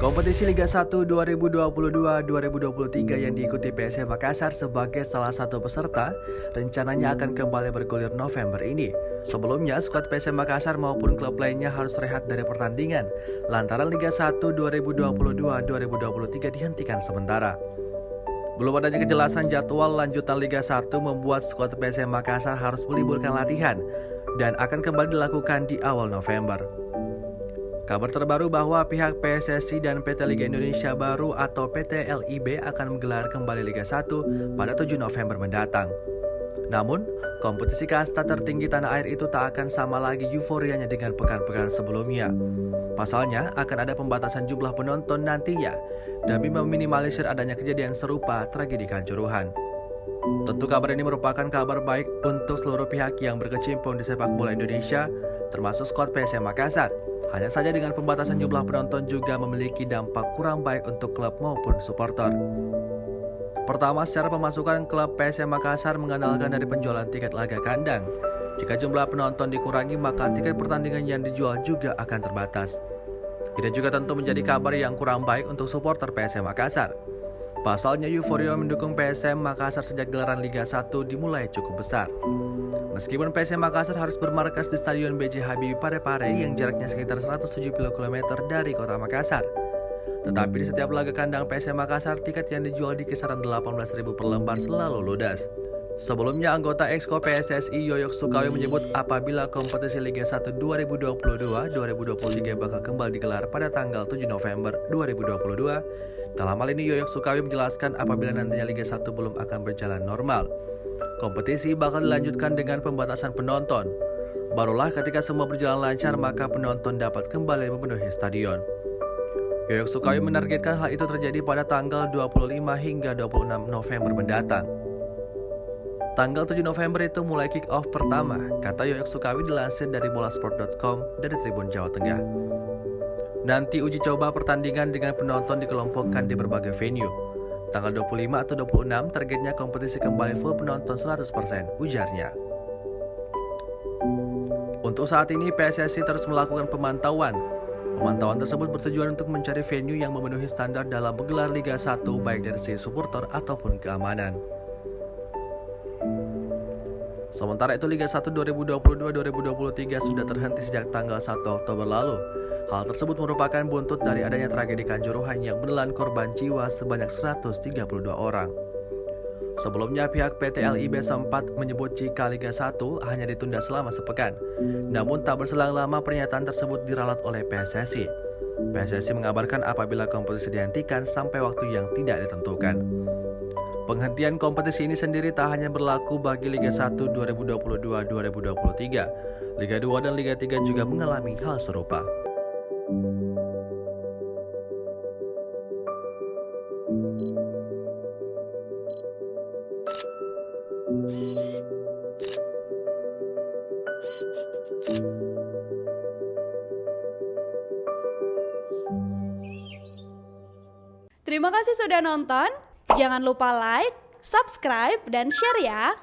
Kompetisi Liga 1 2022-2023 yang diikuti PSM Makassar sebagai salah satu peserta rencananya akan kembali bergulir November ini. Sebelumnya, skuad PSM Makassar maupun klub lainnya harus rehat dari pertandingan lantaran Liga 1 2022-2023 dihentikan sementara. Belum adanya kejelasan jadwal lanjutan Liga 1 membuat skuad PSM Makassar harus meliburkan latihan dan akan kembali dilakukan di awal November. Kabar terbaru bahwa pihak PSSI dan PT Liga Indonesia Baru atau PT LIB akan menggelar kembali Liga 1 pada 7 November mendatang. Namun, kompetisi kasta tertinggi tanah air itu tak akan sama lagi euforianya dengan pekan-pekan sebelumnya. Pasalnya, akan ada pembatasan jumlah penonton nantinya demi meminimalisir adanya kejadian serupa tragedi Kanjuruhan. Tentu kabar ini merupakan kabar baik untuk seluruh pihak yang berkecimpung di sepak bola Indonesia, termasuk skuad PSM Makassar. Hanya saja dengan pembatasan jumlah penonton juga memiliki dampak kurang baik untuk klub maupun supporter. Pertama, secara pemasukan klub PSM Makassar mengandalkan dari penjualan tiket laga kandang. Jika jumlah penonton dikurangi, maka tiket pertandingan yang dijual juga akan terbatas. Ini juga tentu menjadi kabar yang kurang baik untuk supporter PSM Makassar. Pasalnya euforia mendukung PSM Makassar sejak gelaran Liga 1 dimulai cukup besar. Meskipun PSM Makassar harus bermarkas di Stadion B.J. Habibie Parepare yang jaraknya sekitar 170 km dari kota Makassar. Tetapi di setiap laga kandang PSM Makassar, tiket yang dijual di kisaran 18.000 per lembar selalu ludes. Sebelumnya, anggota Exco PSSI Yoyok Sukawi menyebut apabila kompetisi Liga 1 2022-2023 bakal kembali digelar pada tanggal 7 November 2022. Dalam hal ini, Yoyok Sukawi menjelaskan apabila nantinya Liga 1 belum akan berjalan normal, kompetisi bakal dilanjutkan dengan pembatasan penonton. Barulah ketika semua berjalan lancar maka penonton dapat kembali memenuhi stadion. Yoyok Sukawi menargetkan hal itu terjadi pada tanggal 25 hingga 26 November mendatang. Tanggal 7 November itu mulai kick off pertama, kata Yoyok Sukawi dilansir dari bolasport.com dari Tribun Jawa Tengah. Nanti uji coba pertandingan dengan penonton dikelompokkan di berbagai venue. Tanggal 25 atau 26 targetnya kompetisi kembali full penonton 100%, ujarnya. Untuk saat ini PSSI terus melakukan pemantauan. Pemantauan tersebut bertujuan untuk mencari venue yang memenuhi standar dalam menggelar Liga 1 baik dari sisi supporter ataupun keamanan. Sementara itu Liga 1 2022-2023 sudah terhenti sejak tanggal 1 Oktober lalu. Hal tersebut merupakan buntut dari adanya tragedi Kanjuruhan yang menelan korban jiwa sebanyak 132 orang. Sebelumnya pihak PT LIB sempat menyebut jika Liga 1 hanya ditunda selama sepekan. Namun tak berselang lama pernyataan tersebut diralat oleh PSSI. PSSI mengabarkan apabila kompetisi dihentikan sampai waktu yang tidak ditentukan. Penghentian kompetisi ini sendiri tak hanya berlaku bagi Liga 1 2022-2023. Liga 2 dan Liga 3 juga mengalami hal serupa. Terima kasih sudah nonton. Jangan lupa like, subscribe, dan share ya.